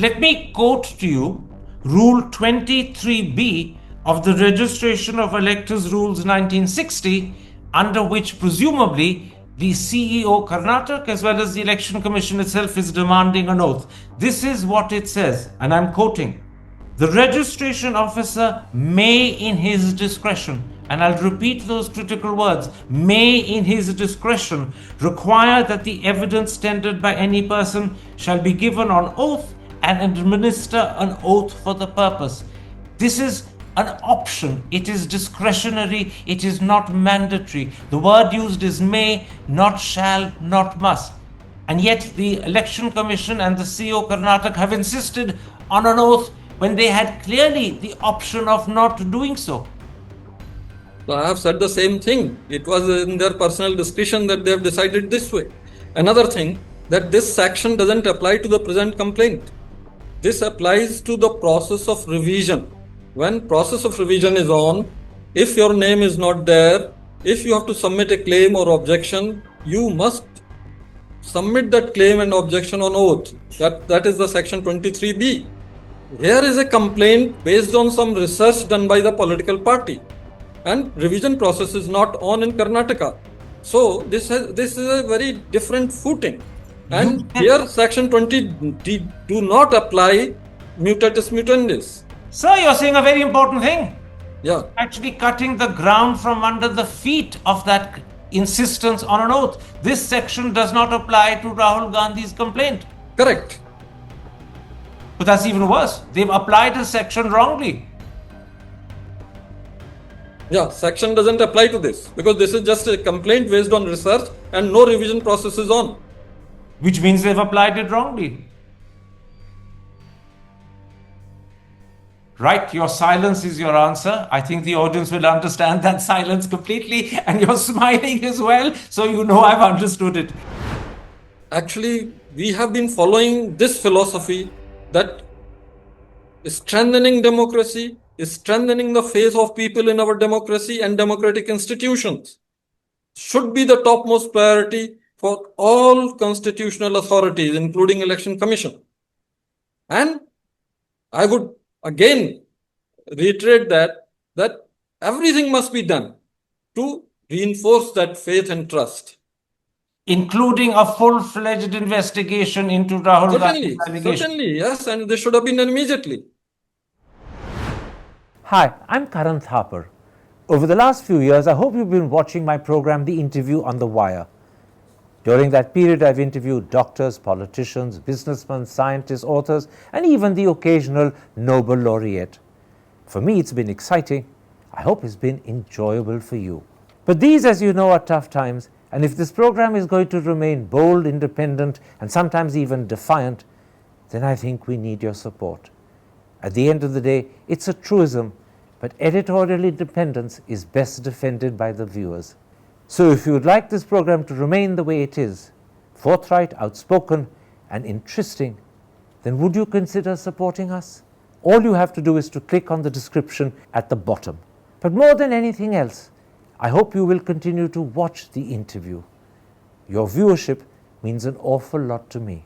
Let me quote to you Rule 23B of the Registration of Electors Rules 1960, under which presumably the CEO Karnataka as well as the Election Commission itself is demanding an oath. This is what it says, and I'm quoting. The registration officer may in his discretion, and I'll repeat those critical words, may in his discretion require that the evidence tendered by any person shall be given on oath and administer an oath for the purpose. This is an option. It is discretionary. It is not mandatory. The word used is may, not shall, not must. And yet the Election Commission and the CEO Karnataka have insisted on an oath when they had clearly the option of not doing so. So I have said the same thing. It was in their personal discretion that they have decided this way. Another thing, that this section doesn't apply to the present complaint. This applies to the process of revision. When process of revision is on, if your name is not there, if you have to submit a claim or objection, you must submit that claim and objection on oath. That is the section 23B. Here is a complaint based on some research done by the political party, and revision process is not on in Karnataka. So this is a very different footing. And here section 20 do not apply mutatis mutandis. Sir, you're saying a very important thing. Yeah. Actually cutting the ground from under the feet of that insistence on an oath. This section does not apply to Rahul Gandhi's complaint. Correct. But that's even worse. They've applied a section wrongly. Yeah, section doesn't apply to this because this is just a complaint based on research and no revision process is on. Which means they've applied it wrongly. Right, your silence is your answer. I think the audience will understand that silence completely, and you're smiling as well, so you know I've understood it. Actually, we have been following this philosophy that strengthening democracy is strengthening the faith of people in our democracy and democratic institutions. Should be the topmost priority for all constitutional authorities, including Election Commission. And I would again reiterate that everything must be done to reinforce that faith and trust. Including a full-fledged investigation into Rahul Gandhi's allegations. Certainly, yes, and they should have been done immediately. Hi, I'm Karan Thapar. Over the last few years, I hope you've been watching my program, The Interview on the Wire. During that period, I've interviewed doctors, politicians, businessmen, scientists, authors, and even the occasional Nobel laureate. For me, it's been exciting. I hope it's been enjoyable for you. But these, as you know, are tough times, and if this program is going to remain bold, independent, and sometimes even defiant, then I think we need your support. At the end of the day, it's a truism, but editorial independence is best defended by the viewers. So if you would like this program to remain the way it is, forthright, outspoken, and interesting, then would you consider supporting us? All you have to do is to click on the description at the bottom. But more than anything else, I hope you will continue to watch the interview. Your viewership means an awful lot to me.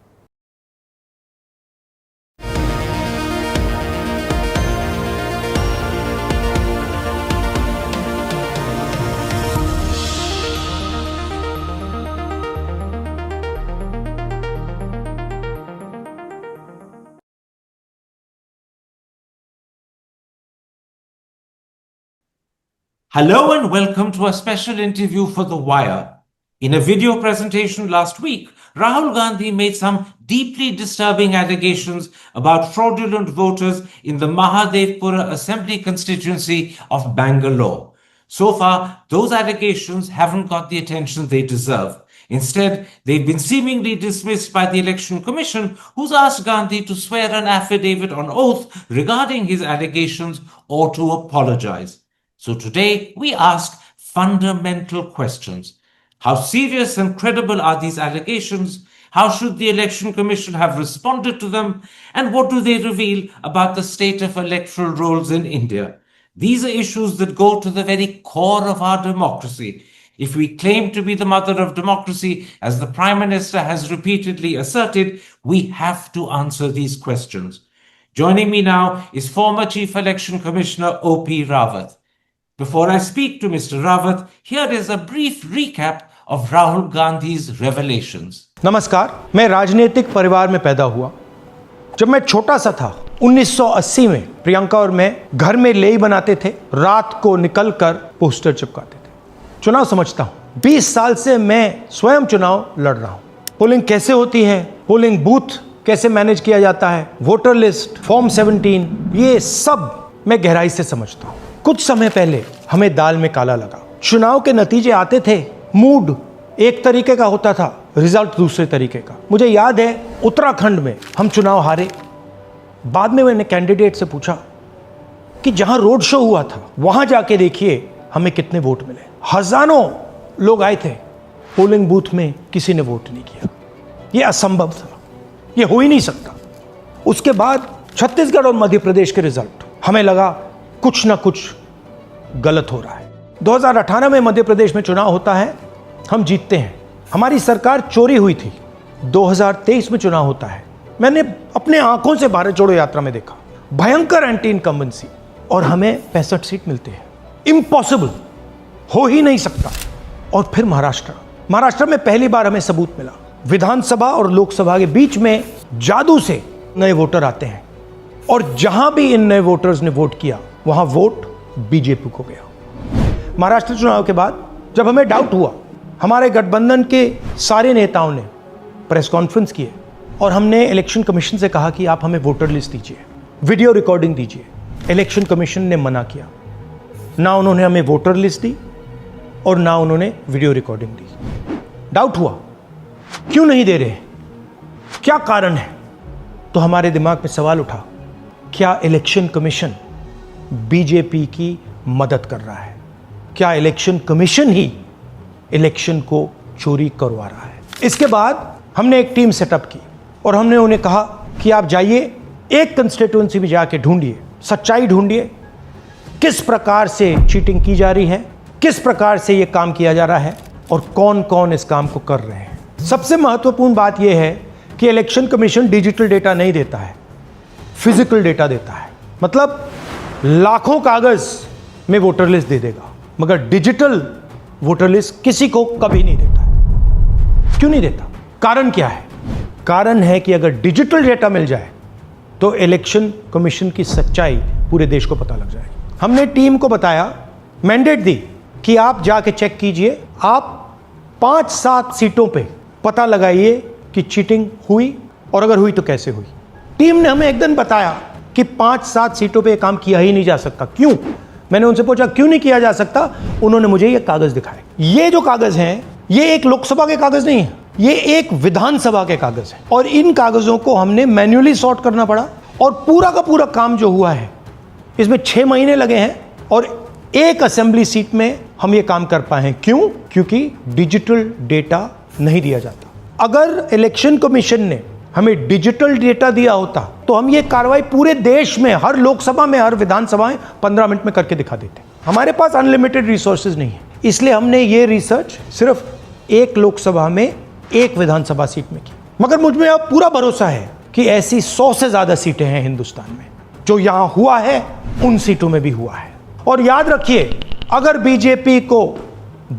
Hello and welcome to a special interview for The Wire. In a video presentation last week, Rahul Gandhi made some deeply disturbing allegations about fraudulent voters in the Mahadevapura Assembly constituency of Bangalore. So far, those allegations haven't got the attention they deserve. Instead, they've been seemingly dismissed by the Election Commission, who's asked Gandhi to swear an affidavit on oath regarding his allegations or to apologize. So today we ask fundamental questions. How serious and credible are these allegations? How should the Election Commission have responded to them? And what do they reveal about the state of electoral rolls in India? These are issues that go to the very core of our democracy. If we claim to be the mother of democracy, as the Prime Minister has repeatedly asserted, we have to answer these questions. Joining me now is former Chief Election Commissioner O.P. Rawat. Before I speak to Mr. Rawat, here is a brief recap of Rahul Gandhi's revelations. नमस्कार, मैं राजनीतिक परिवार में पैदा हुआ। जब मैं छोटा सा था 1980 में प्रियंका और मैं घर में लेई बनाते थे, रात को निकलकर पोस्टर चिपकाते थे। चुनाव समझता हूं, 20 साल से मैं स्वयं चुनाव लड़ रहा हूं। पोलिंग कैसे होती है, पोलिंग बूथ कैसे मैनेज किया जाता है, वोटर लिस्ट, फॉर्म 17, ये सब मैं गहराई से समझता हूं। कुछ समय पहले हमें दाल में काला लगा। चुनाव के नतीजे आते थे, मूड एक तरीके का होता था, रिजल्ट दूसरे तरीके का। मुझे याद है उत्तराखंड में हम चुनाव हारे। बाद में मैंने कैंडिडेट से पूछा कि जहां रोड शो हुआ था वहां जाके देखिए हमें कितने वोट मिले। हजारों लोग आए थे, पोलिंग बूथ में किसी ने वोट नहीं किया। यह असंभव था, यह हो ही नहीं सकता। उसके बाद छत्तीसगढ़ और मध्य प्रदेश के रिजल्ट, हमें लगा कुछ ना कुछ गलत हो रहा है। 2018 में मध्य प्रदेश में चुनाव होता है, हम जीतते हैं। हमारी सरकार चोरी हुई थी। 2023 में चुनाव होता है, मैंने अपने आंखों से भारत जोड़ो यात्रा में देखा, भयंकर एंटी इनकम्बेंसी, और हमें 65 सीट मिलते हैं। इम्पॉसिबल, हो ही नहीं सकता। और फिर महाराष्ट्र में पहली बार हमें सबूत मिला। विधानसभा और लोकसभा के बीच में जादू से नए वोटर आते हैं, और जहां भी इन नए वोटर्स ने वोट किया वहां वोट बीजेपी को गया। महाराष्ट्र चुनाव के बाद जब हमें डाउट हुआ, हमारे गठबंधन के सारे नेताओं ने प्रेस कॉन्फ्रेंस किए और हमने इलेक्शन कमीशन से कहा कि आप हमें वोटर लिस्ट दीजिए, वीडियो रिकॉर्डिंग दीजिए। इलेक्शन कमीशन ने मना किया। ना उन्होंने हमें वोटर लिस्ट दी और ना उन्होंने वीडियो रिकॉर्डिंग दी। डाउट हुआ, क्यों नहीं दे रहे, क्या कारण है? तो हमारे दिमाग में सवाल उठा, क्या इलेक्शन कमीशन बीजेपी की मदद कर रहा है? क्या इलेक्शन कमीशन ही इलेक्शन को चोरी करवा रहा है? इसके बाद हमने एक टीम सेटअप की और हमने उन्हें कहा कि आप जाइए, एक कंस्टिट्यूएंसी में जाके ढूंढिए, सच्चाई ढूंढिए, किस प्रकार से चीटिंग की जा रही है, किस प्रकार से ये काम किया जा रहा है और कौन कौन इस काम को कर रहे हैं। सबसे महत्वपूर्ण बात यह है कि इलेक्शन कमीशन डिजिटल डेटा नहीं देता है, फिजिकल डेटा देता है। मतलब लाखों कागज में वोटर लिस्ट दे देगा, मगर डिजिटल वोटर लिस्ट किसी को कभी नहीं देता है। क्यों नहीं देता? कारण क्या है? कारण है कि अगर डिजिटल डेटा मिल जाए तो इलेक्शन कमीशन की सच्चाई पूरे देश को पता लग जाएगी। हमने टीम को बताया, मैंडेट दी कि आप जाके चेक कीजिए, आप 5-7 सीटों पे पता लगाइए कि चीटिंग हुई, और अगर हुई तो कैसे हुई। टीम ने हमें एक दिन बताया कि 5-7 सीटों पे काम किया ही नहीं जा सकता। क्यों? मैंने उनसे पूछा क्यों नहीं किया जा सकता। उन्होंने मुझे ये कागज दिखाए। ये जो कागज हैं, ये एक लोकसभा के कागज नहीं है, ये एक विधानसभा के कागज है, और इन कागजों को हमने मैन्युअली सॉर्ट करना पड़ा। और पूरा का पूरा काम जो हुआ है, इसमें 6 महीने लगे हैं, और एक असेंबली सीट में हम ये काम कर पाए हैं। क्यों? क्योंकि डिजिटल डेटा नहीं दिया जाता। अगर इलेक्शन कमीशन ने हमें डिजिटल डेटा दिया होता तो हम ये कार्रवाई पूरे देश में, हर लोकसभा में, हर विधानसभा में 15 मिनट में करके दिखा देते। हमारे पास अनलिमिटेड रिसोर्सेज नहीं है, इसलिए हमने ये रिसर्च सिर्फ एक लोकसभा में, एक विधानसभा सीट में की। मगर मुझ में अब पूरा भरोसा है कि ऐसी 100 से ज्यादा सीटें हैं हिंदुस्तान में। जो यहां हुआ है उन सीटों में भी हुआ है। और याद रखिए, अगर बीजेपी को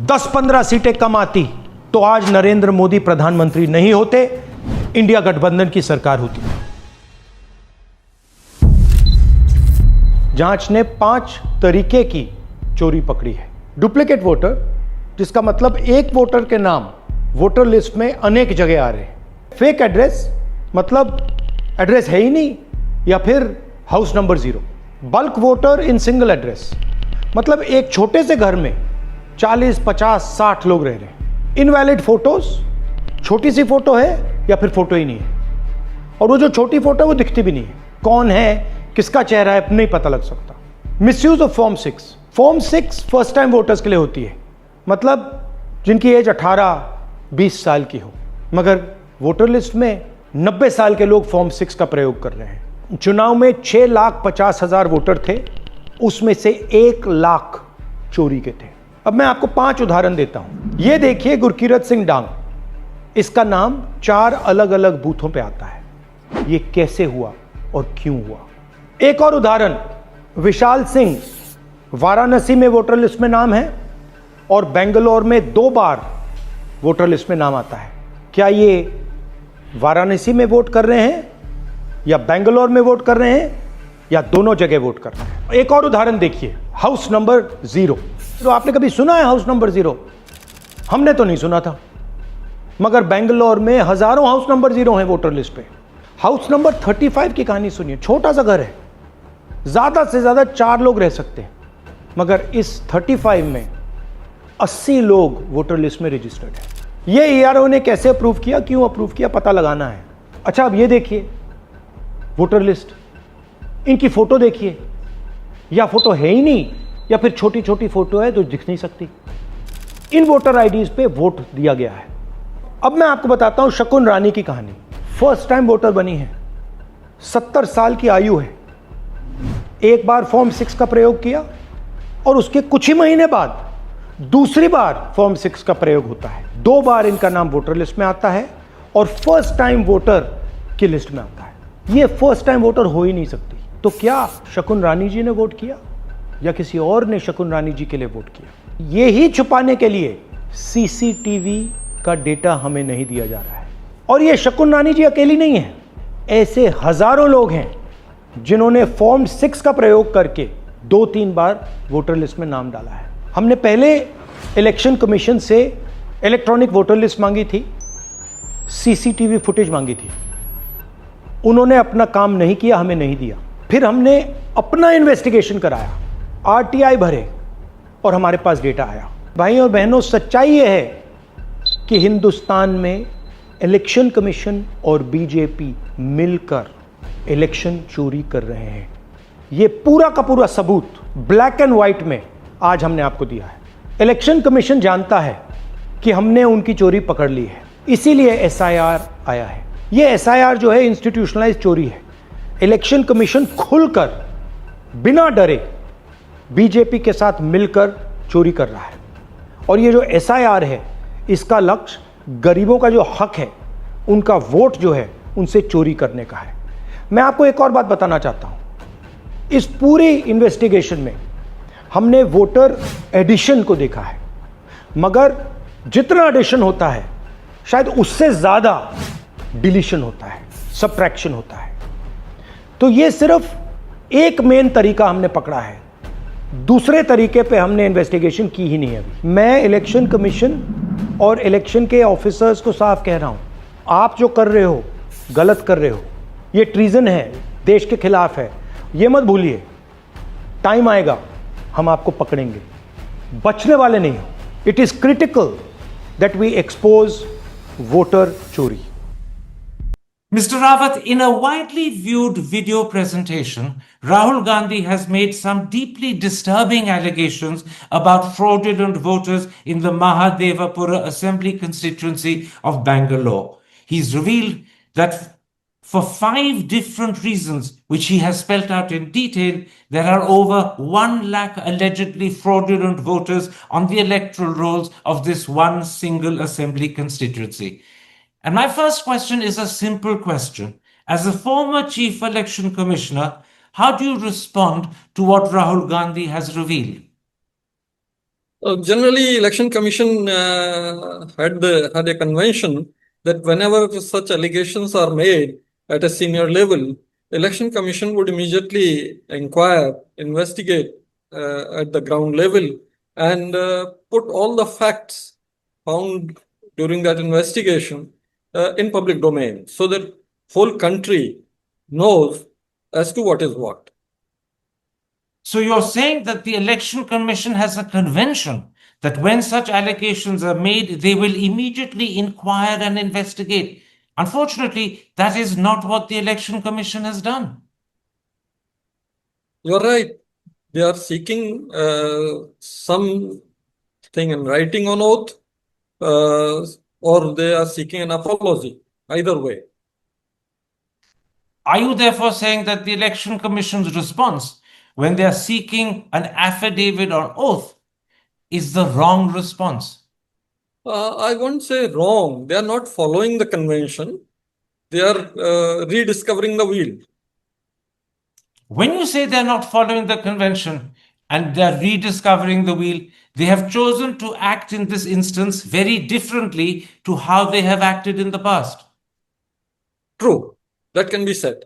10-15 सीटें कम आती तो आज नरेंद्र मोदी प्रधानमंत्री नहीं होते, इंडिया गठबंधन की सरकार होती। जांच ने 5 तरीके की चोरी पकड़ी है। डुप्लीकेट वोटर, जिसका मतलब एक वोटर के नाम वोटर लिस्ट में अनेक जगह आ रहे हैं। फेक एड्रेस, मतलब एड्रेस है ही नहीं, या फिर house number 0। Bulk voter in single address, मतलब एक छोटे से घर में 40, 50, 60 लोग रह रहे हैं। इनवैलिड फोटोज, छोटी सी फोटो है या फिर फोटो ही नहीं है, और वो जो छोटी फोटो है वो दिखती भी नहीं है। कौन है, किसका चेहरा है, नहीं पता लग सकता। Misuse of form 6। Form 6 first time voters के लिए होती है, मतलब जिनकी एज 18-20 साल की हो, मगर वोटर लिस्ट में 90 साल के लोग फॉर्म 6 का प्रयोग कर रहे हैं। चुनाव में 6,50,000 वोटर थे, उसमें से 1 लाख चोरी के थे। अब मैं आपको 5 उदाहरण देता हूं। ये देखिए गुरकीरत सिंह डांग, इसका नाम 4 अलग अलग बूथों पे आता है। ये कैसे हुआ और क्यों हुआ? एक और उदाहरण, विशाल सिंह, वाराणसी में वोटर लिस्ट में नाम है और बेंगलोर में 2 बार वोटर लिस्ट में नाम आता है। क्या ये वाराणसी में वोट कर रहे हैं या बेंगलोर में वोट कर रहे हैं या दोनों जगह वोट कर रहे हैं? एक और उदाहरण देखिए, हाउस नंबर 0। तो आपने कभी सुना है हाउस नंबर 0? हमने तो नहीं सुना था, मगर बेंगलोर में हजारों हाउस नंबर 0 हैं वोटर लिस्ट पे। हाउस नंबर 35 की कहानी सुनिए। छोटा सा घर है, ज्यादा से ज्यादा 4 लोग रह सकते हैं, मगर इस 35 में 80 लोग वोटर लिस्ट में रजिस्टर्ड है। ये ईआरओ ने कैसे अप्रूव किया, क्यों अप्रूव किया, पता लगाना है। अच्छा, अब ये देखिए वोटर लिस्ट, इनकी फोटो देखिए, या फोटो है ही नहीं या फिर छोटी छोटी फोटो है जो दिख नहीं सकती। इन वोटर आईडीज पे वोट दिया गया है। अब मैं आपको बताता हूं शकुन रानी की कहानी। फर्स्ट टाइम वोटर बनी है, 70 साल की आयु है। एक बार फॉर्म 6 का प्रयोग किया और उसके कुछ ही महीने बाद दूसरी बार फॉर्म 6 का प्रयोग होता है। 2 बार इनका नाम वोटर लिस्ट में आता है और फर्स्ट टाइम वोटर की लिस्ट में आता है। ये फर्स्ट टाइम वोटर हो ही नहीं सकती। तो क्या शकुन रानी जी ने वोट किया या किसी और ने शकुन रानी जी के लिए वोट किया? ये ही छुपाने के लिए सीसीटीवी का डेटा हमें नहीं दिया जा रहा है। और ये शकुन रानी जी अकेली नहीं है, ऐसे हजारों लोग हैं जिन्होंने फॉर्म 6 का प्रयोग करके 2-3 बार वोटर लिस्ट में नाम डाला है। हमने पहले इलेक्शन कमीशन से इलेक्ट्रॉनिक वोटर लिस्ट मांगी थी, सीसीटीवी फुटेज मांगी थी। उन्होंने अपना काम नहीं किया, हमें नहीं दिया। फिर हमने अपना इन्वेस्टिगेशन कराया, आरटीआई भरे और हमारे पास डेटा आया। भाई और बहनों, सच्चाई यह है कि हिंदुस्तान में इलेक्शन कमीशन और बीजेपी मिलकर इलेक्शन चोरी कर रहे हैं। यह पूरा का पूरा सबूत ब्लैक एंड व्हाइट में आज हमने आपको दिया है। इलेक्शन कमीशन जानता है कि हमने उनकी चोरी पकड़ ली है, इसीलिए एसआईआर आया है। यह एसआईआर जो है इंस्टीट्यूशनलाइज चोरी है। इलेक्शन कमीशन खुलकर बिना डरे बीजेपी के साथ मिलकर चोरी कर रहा है। और ये जो एसआईआर है, इसका लक्ष्य गरीबों का जो हक है, उनका वोट जो है, उनसे चोरी करने का है। मैं आपको एक और बात बताना चाहता हूं। इस पूरी इन्वेस्टिगेशन में हमने वोटर एडिशन को देखा है, मगर जितना एडिशन होता है शायद उससे ज्यादा डिलीशन होता है, सबट्रैक्शन होता है। तो ये सिर्फ एक मेन तरीका हमने पकड़ा है, दूसरे तरीके पे हमने इन्वेस्टिगेशन की ही नहीं अभी। मैं इलेक्शन कमीशन और इलेक्शन के ऑफिसर्स को साफ कह रहा हूं, आप जो कर रहे हो गलत कर रहे हो। ये ट्रीजन है, देश के खिलाफ है। ये मत भूलिए, टाइम आएगा हम आपको पकड़ेंगे, बचने वाले नहीं हो। It is critical that we expose voter चोरी। Mr. Rawat, in a widely viewed video presentation, Rahul Gandhi has made some deeply disturbing allegations about fraudulent voters in the Mahadevapura Assembly constituency of Bangalore. He's revealed that for 5 different reasons, which he has spelt out in detail, there are over 1 lakh allegedly fraudulent voters on the electoral rolls of this one single assembly constituency. And my first question is a simple question. As a former chief election commissioner, how do you respond to what Rahul Gandhi has revealed? Generally, Election Commission had a convention that whenever such allegations are made at a senior level, Election Commission would immediately inquire, investigate at the ground level, and put all the facts found during that investigation in public domain, so that whole country knows as to what is what. So you're saying that the Election Commission has a convention that when such allegations are made, they will immediately inquire and investigate. Unfortunately, that is not what the Election Commission has done. You're right. They are seeking something in writing on oath, or they are seeking an apology. Either way. Are you therefore saying that the Election Commission's response, when they are seeking an affidavit on oath, is the wrong response? I won't say wrong. They are not following the convention. They are rediscovering the wheel. When you say they're not following the convention and they're rediscovering the wheel, they have chosen to act in this instance very differently to how they have acted in the past. True, that can be said.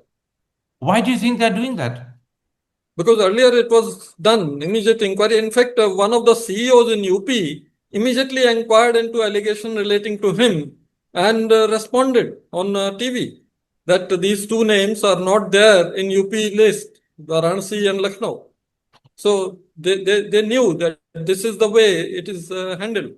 Why do you think they're doing that? Because earlier it was done, immediate inquiry. In fact, one of the CEOs in UP immediately inquired into allegation relating to him and responded on TV that these two names are not there in UP list, Varanasi and Lucknow. So they knew that this is the way it is handled.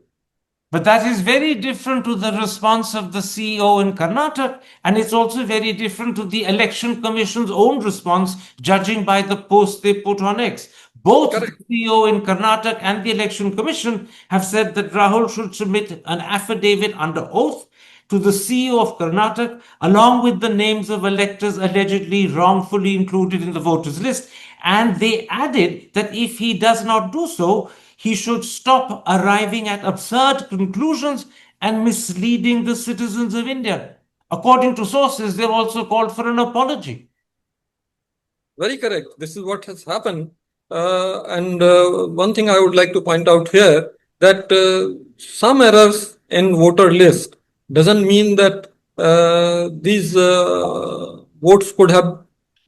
But that is very different to the response of the CEO in Karnataka, and it's also very different to the Election Commission's own response, judging by the post they put on X. Both Correct. the CEO in Karnataka and the Election Commission have said that Rahul should submit an affidavit under oath to the CEO of Karnataka, along with the names of electors allegedly wrongfully included in the voters' list. And they added that if he does not do so, he should stop arriving at absurd conclusions and misleading the citizens of India. According to sources, they've also called for an apology. Very correct. This is what has happened. And one thing I would like to point out here that some errors in voter list doesn't mean that these votes could have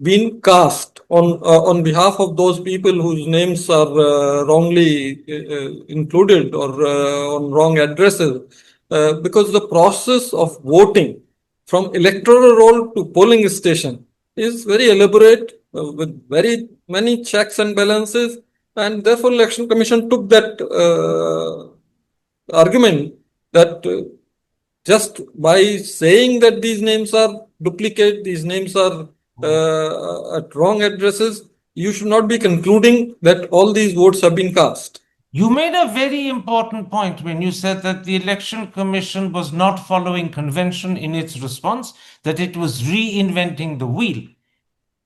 been cast on behalf of those people whose names are wrongly included or on wrong addresses, because the process of voting from electoral roll to polling station is very elaborate with very many checks and balances, and therefore Election Commission took that argument that just by saying that these names are duplicate, these names are at wrong addresses, you should not be concluding that all these votes have been cast. You made a very important point when you said that the Election Commission was not following convention in its response, that it was reinventing the wheel.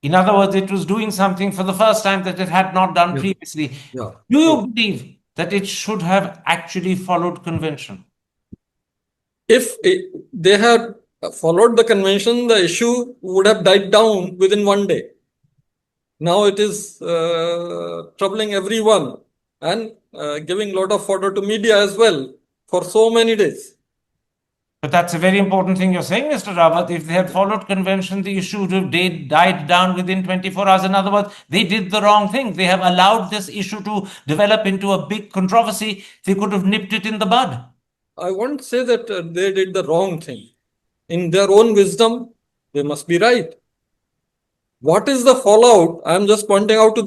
In other words, it was doing something for the first time that it had not done previously. Yeah. Do you believe that it should have actually followed convention? If they had followed the convention, the issue would have died down within one day. Now it is troubling everyone and giving a lot of fodder to media as well for so many days. But that's a very important thing you're saying, Mr. Rawat. If they had followed convention, the issue would have died down within 24 hours. In other words, they did the wrong thing. They have allowed this issue to develop into a big controversy. They could have nipped it in the bud. I won't say that they did the wrong thing. In their own wisdom, they must be right. What is the fallout? I'm just pointing out to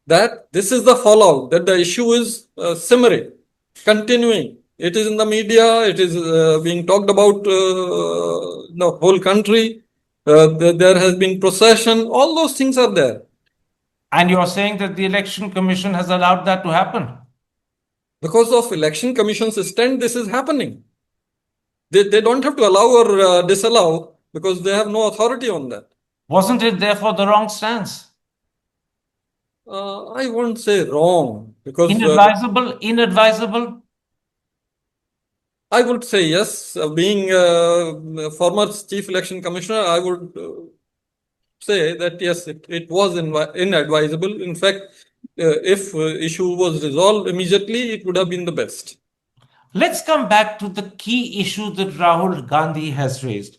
that this is the fallout, that the issue is simmering, continuing. It is in the media, it is being talked about the whole country. There has been procession, all those things are there. And you're saying that the Election Commission has allowed that to happen? Because of Election Commission's stand, this is happening. They don't have to allow or disallow because they have no authority on that. Wasn't it therefore the wrong stance? I won't say wrong because Inadvisable? I would say yes. Being a former chief election commissioner, I would say that yes, it was inadvisable. In fact, if issue was resolved immediately, it would have been the best. Let's come back to the key issue that Rahul Gandhi has raised.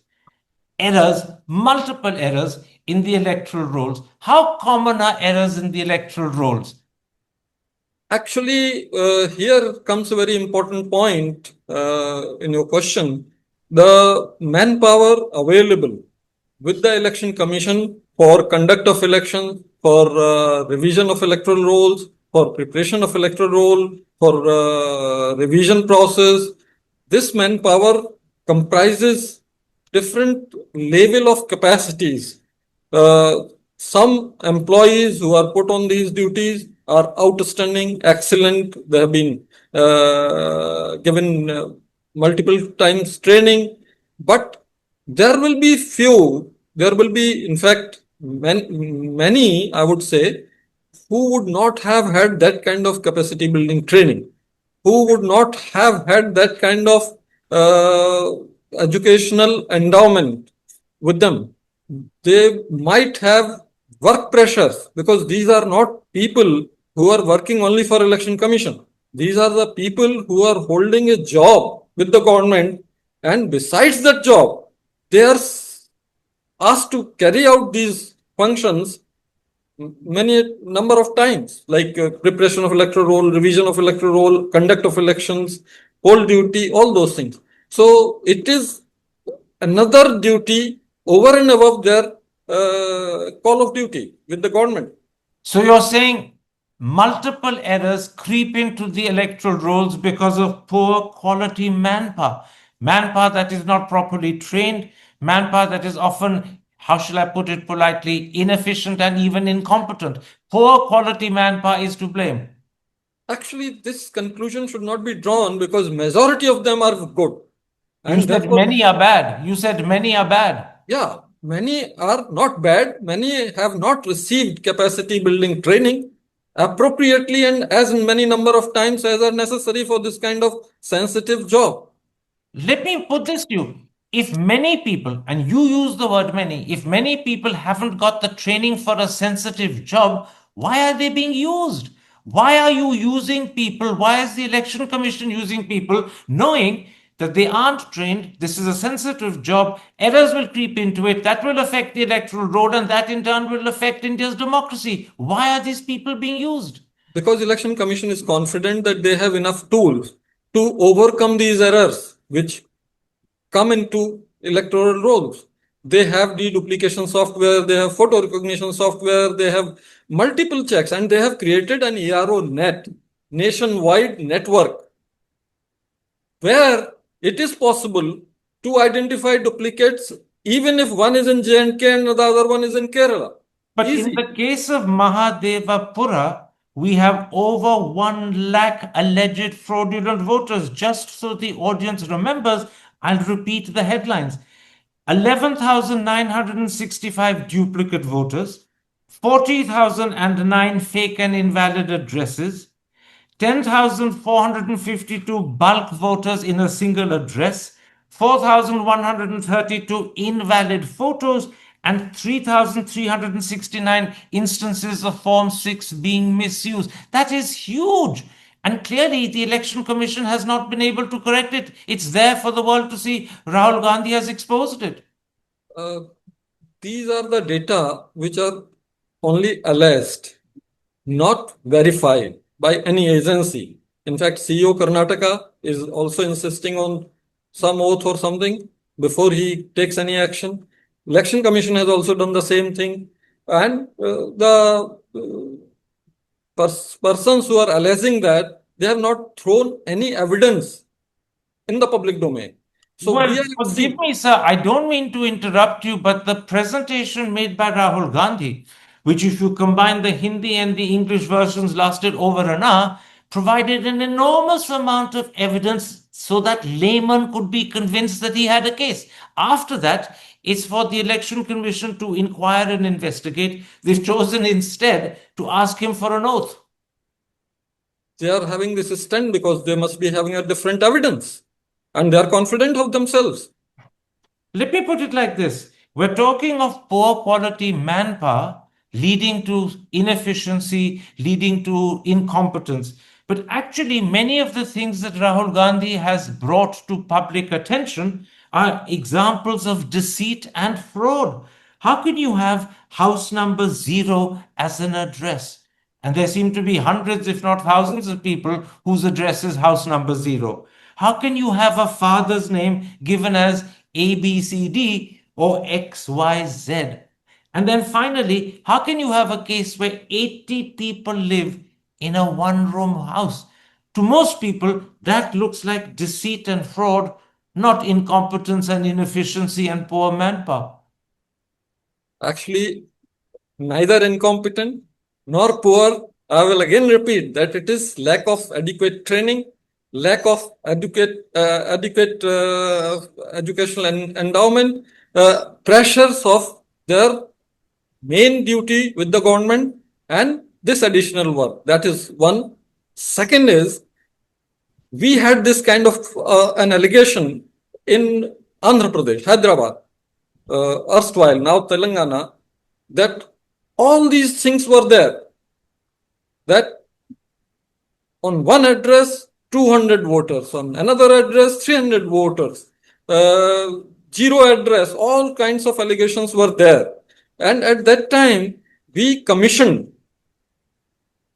Errors, multiple errors in the electoral rolls. How common are errors in the electoral rolls? Actually, here comes a very important point in your question. The manpower available with the Election Commission for conduct of elections, for revision of electoral rolls, for preparation of electoral roll, for revision process, this manpower comprises different level of capacities. Some employees who are put on these duties are outstanding, excellent. They have been given multiple times training, but there will be few, there will be in fact many, I would say, who who would not have had that kind of capacity building training, who would not have had that kind of educational endowment with them. They might have work pressures because these are not people who are working only for election commission. These are the people who are holding a job with the government, and besides that job, they are asked to carry out these functions many number of times, like preparation of electoral roll, revision of electoral roll, conduct of elections, poll duty, all those things. So it is another duty over and above their call of duty with the government. So you're saying multiple errors creep into the electoral rolls because of poor quality manpower. Manpower that is not properly trained, manpower that is often, how shall I put it politely, inefficient and even incompetent. Poor quality manpower is to blame. Actually, this conclusion should not be drawn because majority of them are good. You said many are bad. You said many are bad. Yeah, many are not bad. Many have not received capacity building training appropriately and as many number of times as are necessary for this kind of sensitive job. Let me put this to you. If many people, and you use the word many, if many people haven't got the training for a sensitive job, why are they being used? Why are you using people? Why is the Election Commission using people knowing that they aren't trained? This is a sensitive job. Errors will creep into it. That will affect the electoral roll, and that in turn will affect India's democracy. Why are these people being used? Because Election Commission is confident that they have enough tools to overcome these errors which come into electoral rolls. They have deduplication software, they have photo recognition software, they have multiple checks, and they have created an ERO net, nationwide network, where it is possible to identify duplicates even if one is in J&K and the other one is in Kerala. But Easy. in the case of Mahadevapura, we have over 1 lakh alleged fraudulent voters. Just so the audience remembers, I'll repeat the headlines. 11,965 duplicate voters, 40,009 fake and invalid addresses, 10,452 bulk voters in a single address, 4,132 invalid photos, and 3,369 instances of Form 6 being misused. That is huge. And clearly, the Election Commission has not been able to correct it. It's there for the world to see. Rahul Gandhi has exposed it. These are the data which are only alleged, not verified by any agency. In fact, CEO Karnataka is also insisting on some oath or something before he takes any action. Election Commission has also done the same thing. And the persons who are alleging that, they have not thrown any evidence in the public domain. So well, forgive me, sir, I don't mean to interrupt you, but the presentation made by Rahul Gandhi, which if you combine the Hindi and the English versions lasted over an hour, provided an enormous amount of evidence so that laymen could be convinced that he had a case. After that, it's for the Election Commission to inquire and investigate. They've chosen instead to ask him for an oath. They are having this stand because they must be having a different evidence. And they are confident of themselves. Let me put it like this. We're talking of poor quality manpower leading to inefficiency, leading to incompetence. But actually, many of the things that Rahul Gandhi has brought to public attention are examples of deceit and fraud. How can you have house number 0 as an address? And there seem to be hundreds, if not thousands, of people whose address is house number 0. How can you have a father's name given as ABCD or XYZ? And then finally, how can you have a case where 80 people live in a one-room house? To most people, that looks like deceit and fraud, not incompetence and inefficiency and poor manpower. Actually, neither incompetent nor poor. I will again repeat that it is lack of adequate training, lack of adequate educational endowment, pressures of their main duty with the government, and this additional work. That is one. Second is, we had this kind of an allegation in Andhra Pradesh, Hyderabad, erstwhile, now Telangana, that all these things were there. That on one address, 200 voters, on another address, 300 voters, zero address, all kinds of allegations were there. And at that time, we commissioned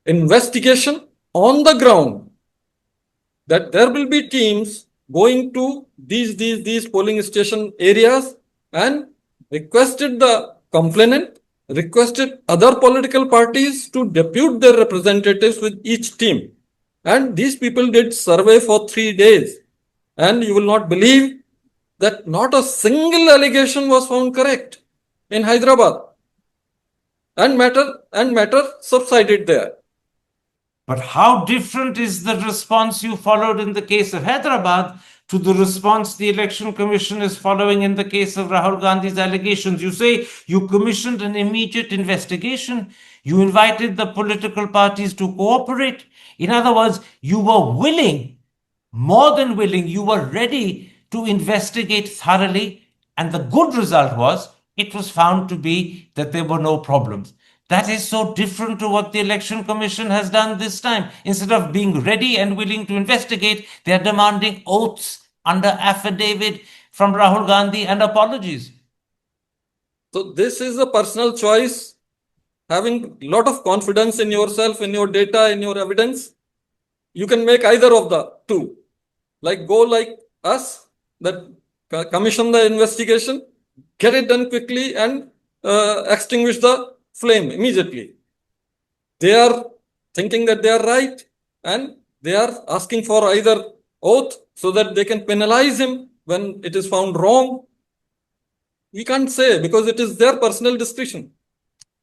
investigation on the ground, that there will be teams going to these polling station areas and requested the complainant, requested other political parties to depute their representatives with each team. And these people did survey for 3 days. And you will not believe that not a single allegation was found correct in Hyderabad. And matter subsided there. But how different is the response you followed in the case of Hyderabad to the response the Election Commission is following in the case of Rahul Gandhi's allegations? You say you commissioned an immediate investigation. You invited the political parties to cooperate. In other words, you were willing, more than willing, you were ready to investigate thoroughly. And the good result was it was found to be that there were no problems. That is so different to what the Election Commission has done this time. Instead of being ready and willing to investigate, they are demanding oaths under affidavit from Rahul Gandhi and apologies. So this is a personal choice. Having a lot of confidence in yourself, in your data, in your evidence, you can make either of the two. Like go like us, that commission the investigation, get it done quickly and extinguish the flame immediately. They are thinking that they are right and they are asking for either oath so that they can penalize him when it is found wrong. We can't say because it is their personal discretion.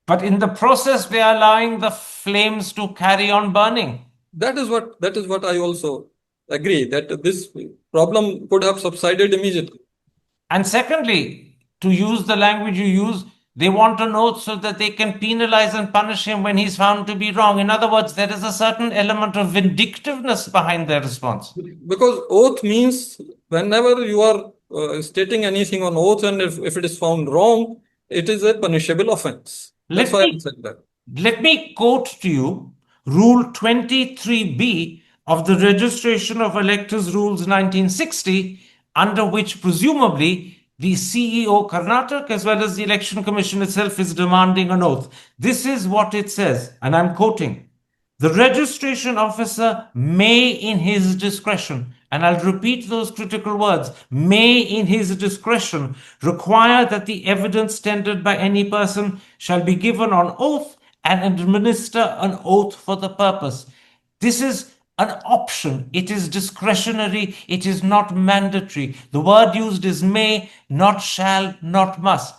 But in the process, they are allowing the flames to carry on burning. That is what I also agree, that this problem could have subsided immediately. And secondly, to use the language you use, they want an oath so that they can penalize and punish him when he's found to be wrong. In other words, there is a certain element of vindictiveness behind their response. Because oath means whenever you are stating anything on oath and if it is found wrong, it is a punishable offense. That's why I said that. Let me quote to you Rule 23B of the Registration of Electors Rules 1960, under which presumably the CEO Karnataka as well as the Election Commission itself is demanding an oath. This is what it says, and I'm quoting. The registration officer may in his discretion, and I'll repeat those critical words, may in his discretion require that the evidence tendered by any person shall be given on oath and administer an oath for the purpose. This is an option. It is discretionary. It is not mandatory. The word used is may, not shall, not must.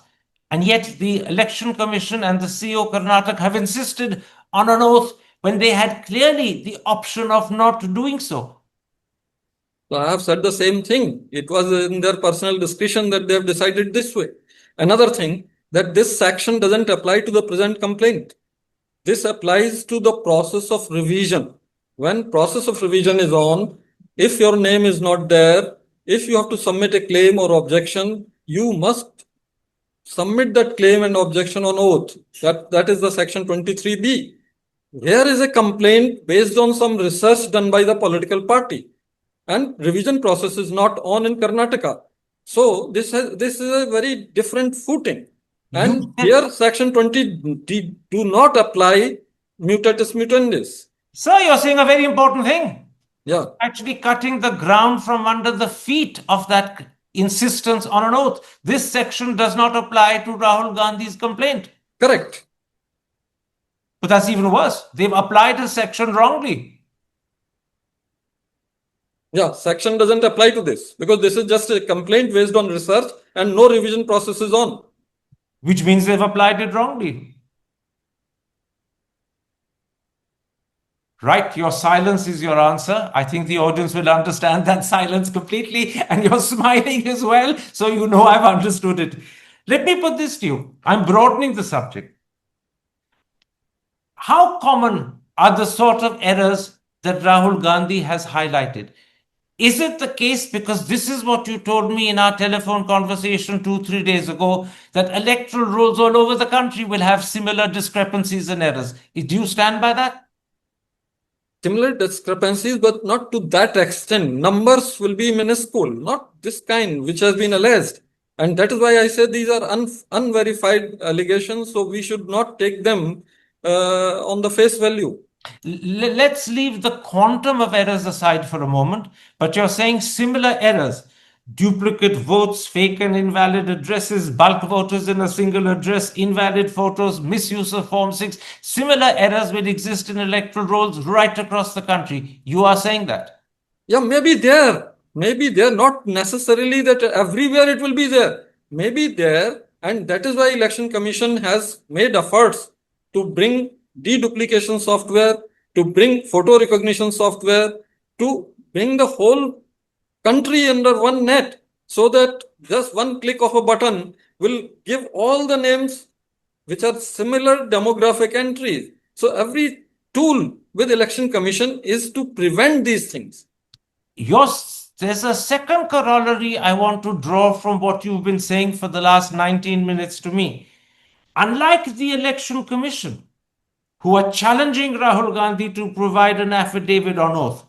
And yet the Election Commission and the CEO Karnataka have insisted on an oath when they had clearly the option of not doing so. So I have said the same thing. It was in their personal discretion that they have decided this way. Another thing, that this section doesn't apply to the present complaint. This applies to the process of revision. When process of revision is on, if your name is not there, if you have to submit a claim or objection, you must submit that claim and objection on oath. That is the section 23B. Here is a complaint based on some research done by the political party, and revision process is not on in Karnataka. So this is a very different footing. And here section 20 do not apply mutatis mutandis. Sir, you're saying a very important thing. Yeah. Actually cutting the ground from under the feet of that insistence on an oath. This section does not apply to Rahul Gandhi's complaint. Correct. But that's even worse. They've applied a section wrongly. Yeah, section doesn't apply to this because this is just a complaint based on research and no revision process is on. Which means they've applied it wrongly. Right, your silence is your answer. I think the audience will understand that silence completely, and you're smiling as well, so you know I've understood it. Let me put this to you. I'm broadening the subject. How common are the sort of errors that Rahul Gandhi has highlighted? Is it the case, because this is what you told me in our telephone conversation 2-3 days ago, that electoral rolls all over the country will have similar discrepancies and errors? Do you stand by that? Similar discrepancies, but not to that extent. Numbers will be minuscule, not this kind which has been alleged. And that is why I said these are unverified allegations, so we should not take them on the face value. Let's leave the quantum of errors aside for a moment, but you're saying similar errors. Duplicate votes, fake and invalid addresses, bulk voters in a single address, invalid photos, misuse of Form 6. Similar errors will exist in electoral rolls right across the country. You are saying that? Yeah, maybe there. Maybe there, not necessarily that everywhere it will be there. Maybe there, and that is why Election Commission has made efforts to bring deduplication software, to bring photo recognition software, to bring the whole country under one net, so that just one click of a button will give all the names which are similar demographic entries. So every tool with Election Commission is to prevent these things. There's a second corollary I want to draw from what you've been saying for the last 19 minutes to me. Unlike the Election Commission, who are challenging Rahul Gandhi to provide an affidavit on oath,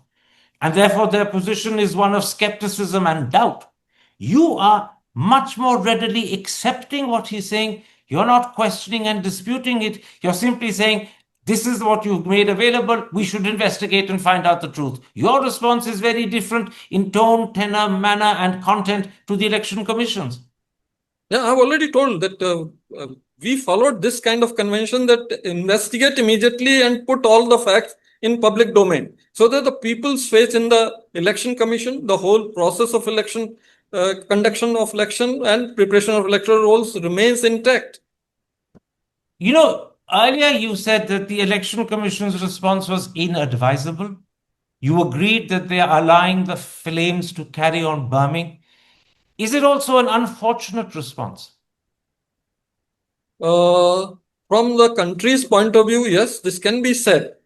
and therefore their position is one of skepticism and doubt, you are much more readily accepting what he's saying. You're not questioning and disputing it. You're simply saying, this is what you've made available. We should investigate and find out the truth. Your response is very different in tone, tenor, manner, and content to the Election Commission's. Yeah, I've already told that we followed this kind of convention, that investigate immediately and put all the facts in public domain, so that the people's faith in the Election Commission, the whole process of election, conduction of election and preparation of electoral rolls remains intact. You know, earlier you said that the Election Commission's response was inadvisable. You agreed that they are allowing the flames to carry on burning. Is it also an unfortunate response? From the country's point of view, yes, this can be said.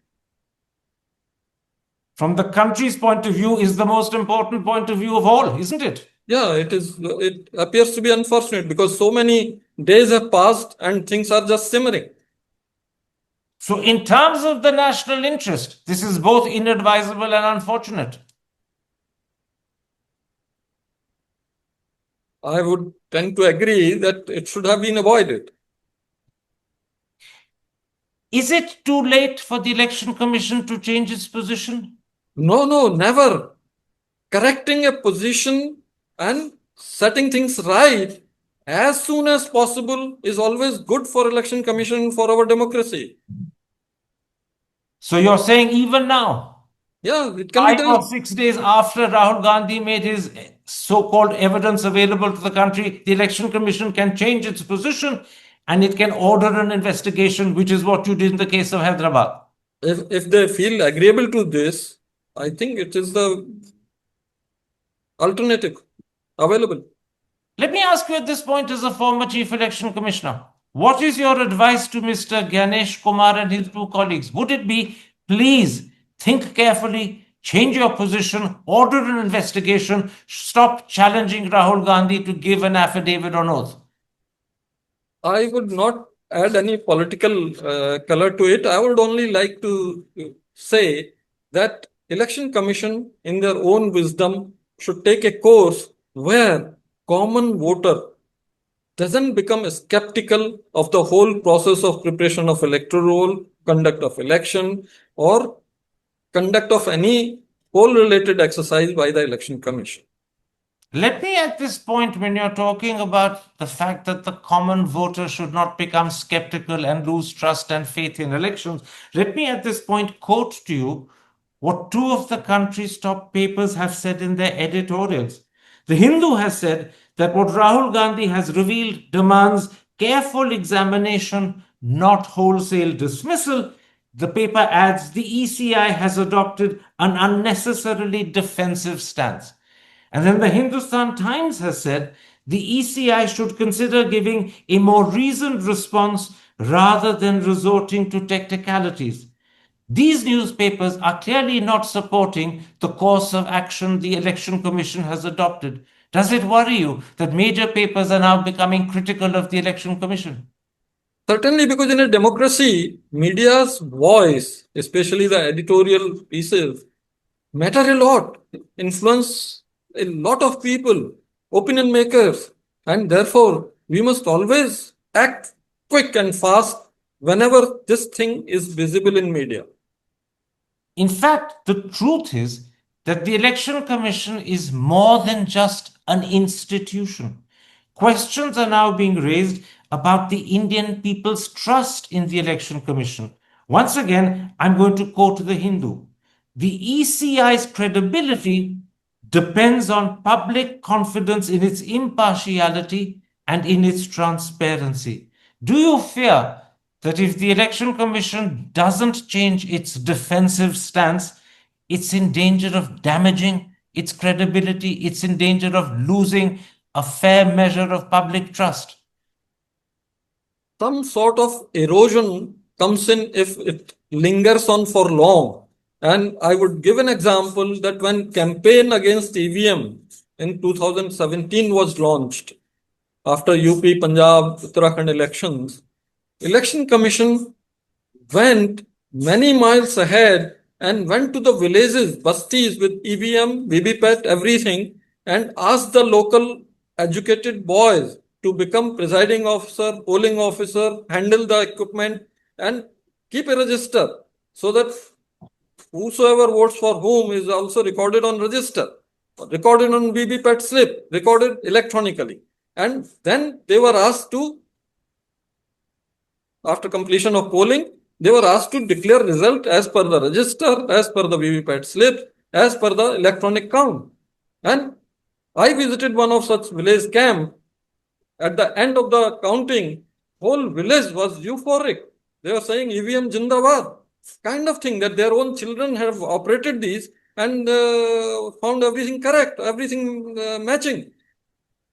From the country's point of view is the most important point of view of all, isn't it? Yeah, it is. It appears to be unfortunate because so many days have passed and things are just simmering. So in terms of the national interest, this is both inadvisable and unfortunate. I would tend to agree that it should have been avoided. Is it too late for the Election Commission to change its position? No, never. Correcting a position and setting things right as soon as possible is always good for Election Commission, for our democracy. So you're saying even now, yeah, it can be 5 done. or 6 days after Rahul Gandhi made his so-called evidence available to the country, the Election Commission can change its position and it can order an investigation, which is what you did in the case of Hyderabad. If they feel agreeable to this, I think it is the alternative available. Let me ask you at this point, as a former Chief Election Commissioner, what is your advice to Mr. Ganesh Kumar and his two colleagues? Would it be, please think carefully, change your position, order an investigation, stop challenging Rahul Gandhi to give an affidavit on oath? I would not add any political color to it. I would only like to say that Election Commission, in their own wisdom, should take a course where common voter doesn't become skeptical of the whole process of preparation of electoral roll, conduct of election, or conduct of any poll-related exercise by the Election Commission. Let me at this point, when you're talking about the fact that the common voter should not become skeptical and lose trust and faith in elections, let me at this point quote to you what two of the country's top papers have said in their editorials. The Hindu has said that what Rahul Gandhi has revealed demands careful examination, not wholesale dismissal. The paper adds the ECI has adopted an unnecessarily defensive stance. And then the Hindustan Times has said the ECI should consider giving a more reasoned response rather than resorting to technicalities. These newspapers are clearly not supporting the course of action the Election Commission has adopted. Does it worry you that major papers are now becoming critical of the Election Commission? Certainly, because in a democracy, media's voice, especially the editorial pieces, matter a lot, influence a lot of people, opinion makers, and therefore we must always act quick and fast whenever this thing is visible in media. In fact, the truth is that the Election Commission is more than just an institution. Questions are now being raised about the Indian people's trust in the Election Commission. Once again, I'm going to quote the Hindu. The ECI's credibility depends on public confidence in its impartiality and in its transparency. Do you fear that if the Election Commission doesn't change its defensive stance, it's in danger of damaging its credibility, it's in danger of losing a fair measure of public trust? Some sort of erosion comes in if it lingers on for long. And I would give an example that when campaign against EVM in 2017 was launched, after UP, Punjab, Uttarakhand elections, Election Commission went many miles ahead and went to the villages, bastis with EVM, VVPAT, everything, and asked the local educated boys to become presiding officer, polling officer, handle the equipment, and keep a register so that whosoever votes for whom is also recorded on register, recorded on VVPAT slip, recorded electronically. And then they were asked to, after completion of polling, they were asked to declare result as per the register, as per the VVPAT slip, as per the electronic count. And I visited one of such village camp. At the end of the counting, whole village was euphoric. They were saying EVM Jindabad, kind of thing, that their own children have operated these and found everything correct, everything matching.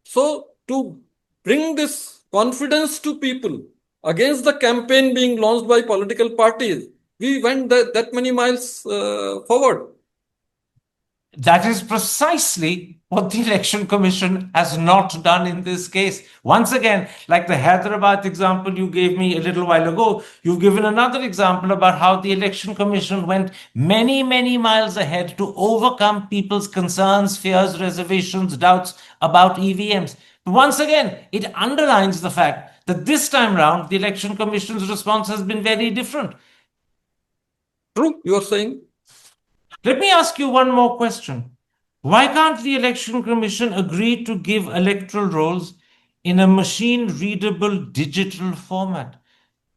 So to bring this confidence to people against the campaign being launched by political parties, we went that many miles forward. That is precisely what the Election Commission has not done in this case. Once again, like the Hyderabad example you gave me a little while ago, you've given another example about how the Election Commission went many, many miles ahead to overcome people's concerns, fears, reservations, doubts about EVMs. But once again, it underlines the fact that this time round, the Election Commission's response has been very different. True, you are saying. Let me ask you one more question. Why can't the Election Commission agree to give electoral rolls in a machine-readable digital format?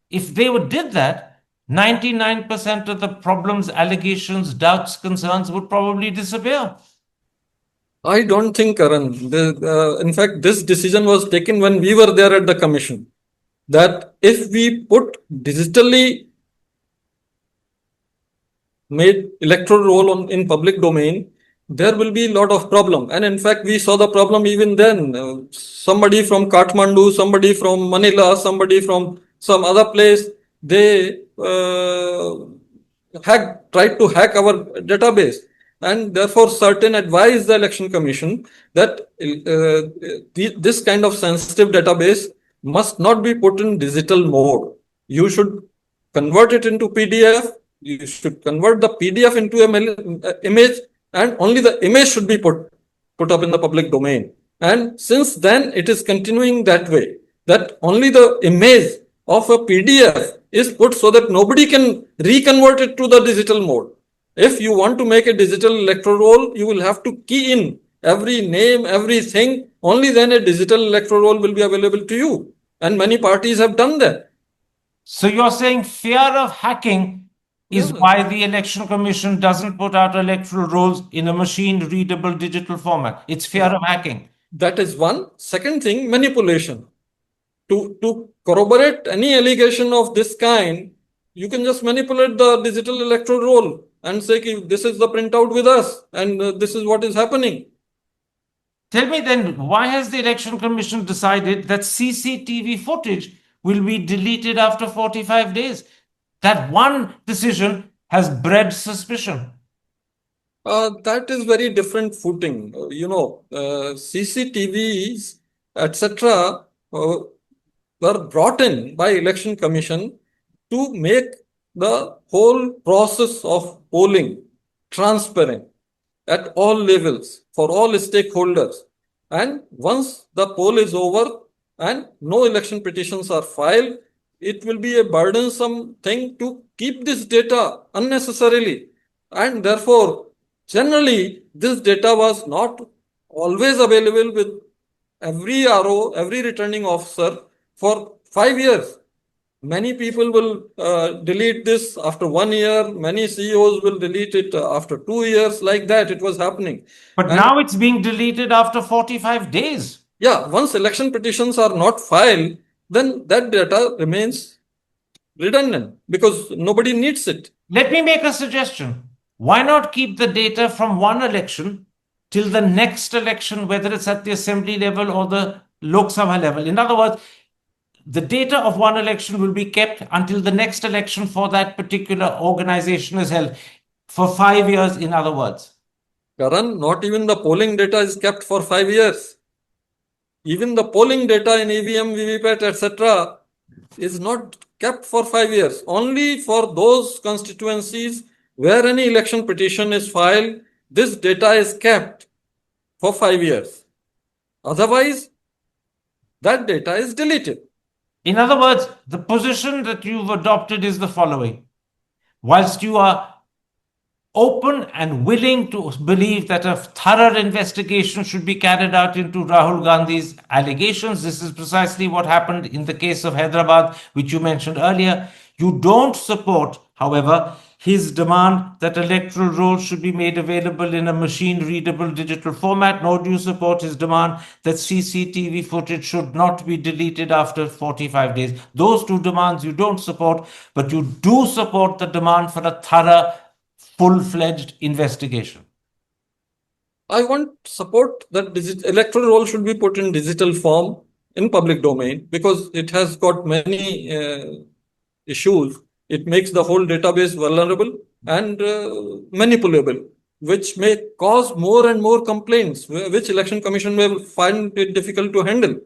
If they did that, 99% of the problems, allegations, doubts, concerns would probably disappear. I don't think, Karan. In fact, this decision was taken when we were there at the commission. That if we put digitally made electoral roll in public domain, there will be a lot of problem. And in fact, we saw the problem even then. Somebody from Kathmandu, somebody from Manila, somebody from some other place, they tried to hack our database. And therefore, certain advised the Election Commission that this kind of sensitive database must not be put in digital mode. You should convert it into PDF. You should convert the PDF into an image, and only the image should be put up in the public domain. And since then, it is continuing that way, that only the image of a PDF is put so that nobody can reconvert it to the digital mode. If you want to make a digital electoral roll, you will have to key in every name, everything. Only then a digital electoral roll will be available to you. And many parties have done that. So you're saying fear of hacking is why the Election Commission doesn't put out electoral rolls in a machine-readable digital format. It's fear of hacking. That is one. Second thing, manipulation. To corroborate any allegation of this kind, you can just manipulate the digital electoral roll and say, this is the printout with us and this is what is happening. Tell me then, why has the Election Commission decided that CCTV footage will be deleted after 45 days. That one decision has bred suspicion. That is very different footing. CCTVs, etc., were brought in by Election Commission to make the whole process of polling transparent at all levels for all stakeholders. And once the poll is over and no election petitions are filed, it will be a burdensome thing to keep this data unnecessarily. And therefore, generally, this data was not always available with every RO, every returning officer for 5 years. Many people will delete this after 1 year. Many CEOs will delete it after 2 years. Like that, it was happening. But now it's being deleted after 45 days. Yeah, once election petitions are not filed, then that data remains redundant because nobody needs it. Let me make a suggestion. Why not keep the data from one election till the next election, whether it's at the assembly level or the Lok Sabha level? In other words, the data of one election will be kept until the next election for that particular organization is held, for 5 years, in other words. Karan, not even the polling data is kept for 5 years. Even the polling data in EVM, VVPAT, etc. is not kept for 5 years. Only for those constituencies where any election petition is filed, this data is kept for 5 years. Otherwise, that data is deleted. In other words, the position that you've adopted is the following. Whilst you are open and willing to believe that a thorough investigation should be carried out into Rahul Gandhi's allegations, this is precisely what happened in the case of Hyderabad, which you mentioned earlier. You don't support, however, his demand that electoral rolls should be made available in a machine-readable digital format, nor do you support his demand that CCTV footage should not be deleted after 45 days. Those two demands you don't support, but you do support the demand for a thorough, full-fledged investigation. I want support that electoral roll should be put in digital form in public domain because it has got many issues. It makes the whole database vulnerable and manipulable, which may cause more and more complaints, which Election Commission will find it difficult to handle.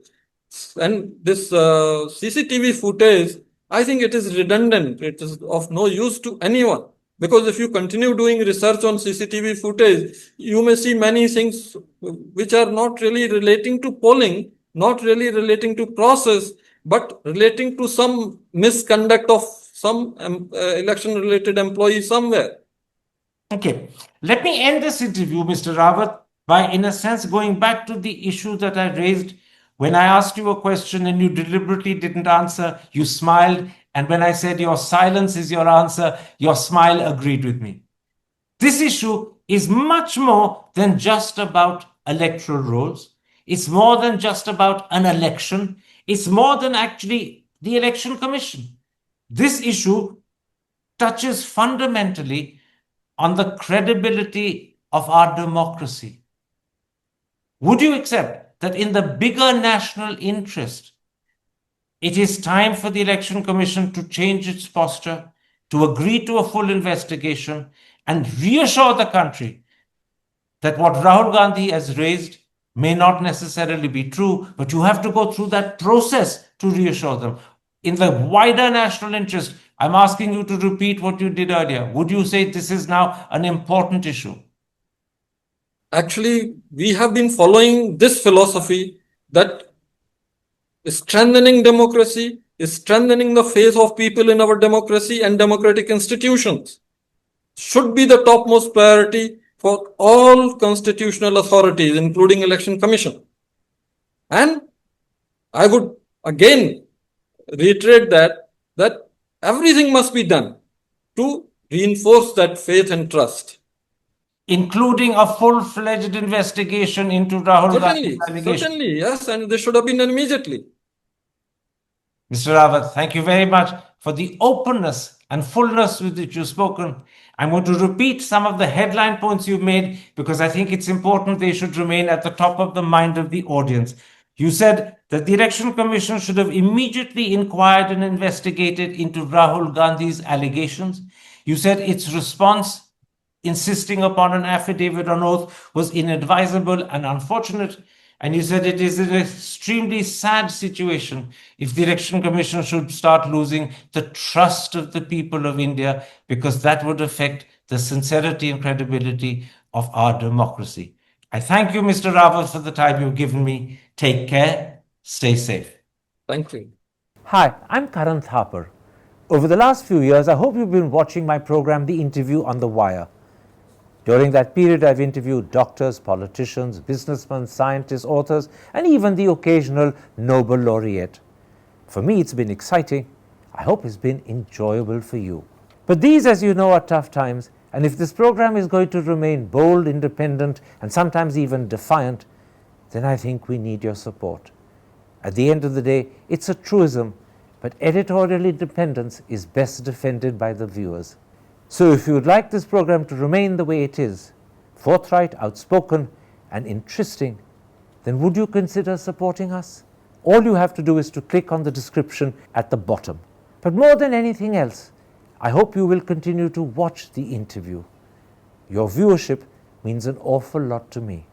And this CCTV footage, I think it is redundant. It is of no use to anyone. Because if you continue doing research on CCTV footage, you may see many things which are not really relating to polling, not really relating to process, but relating to some misconduct of some election-related employee somewhere. Okay, let me end this interview, Mr. Rawat, by, in a sense, going back to the issue that I raised when I asked you a question and you deliberately didn't answer. You smiled, and when I said your silence is your answer, your smile agreed with me. This issue is much more than just about electoral rolls. It's more than just about an election. It's more than actually the Election Commission. This issue touches fundamentally on the credibility of our democracy. Would you accept that in the bigger national interest, it is time for the Election Commission to change its posture, to agree to a full investigation, and reassure the country that what Rahul Gandhi has raised may not necessarily be true, but you have to go through that process to reassure them. In the wider national interest, I'm asking you to repeat what you did earlier. Would you say this is now an important issue? Actually, we have been following this philosophy that strengthening democracy is strengthening the faith of people in our democracy and democratic institutions. Should be the topmost priority for all constitutional authorities, including Election Commission. And I would again reiterate that everything must be done to reinforce that faith and trust. Including a full-fledged investigation into Rahul Gandhi's allegations. Certainly, yes, and they should have been done immediately. Mr. Rawat, thank you very much for the openness and fullness with which you've spoken. I'm going to repeat some of the headline points you've made because I think it's important they should remain at the top of the mind of the audience. You said that the Election Commission should have immediately inquired and investigated into Rahul Gandhi's allegations. You said its response, insisting upon an affidavit on oath, was inadvisable and unfortunate. And you said it is an extremely sad situation if the Election Commission should start losing the trust of the people of India, because that would affect the sincerity and credibility of our democracy. I thank you, Mr. Rawat, for the time you've given me. Take care. Stay safe. Thank you. Hi, I'm Karan Thapar. Over the last few years, I hope you've been watching my program, The Interview on the Wire. During that period, I've interviewed doctors, politicians, businessmen, scientists, authors, and even the occasional Nobel laureate. For me, it's been exciting. I hope it's been enjoyable for you. But these, as you know, are tough times, and if this program is going to remain bold, independent, and sometimes even defiant, then I think we need your support. At the end of the day, it's a truism, but editorial independence is best defended by the viewers. So if you would like this program to remain the way it is, forthright, outspoken, and interesting, then would you consider supporting us? All you have to do is to click on the description at the bottom. But more than anything else, I hope you will continue to watch The Interview. Your viewership means an awful lot to me.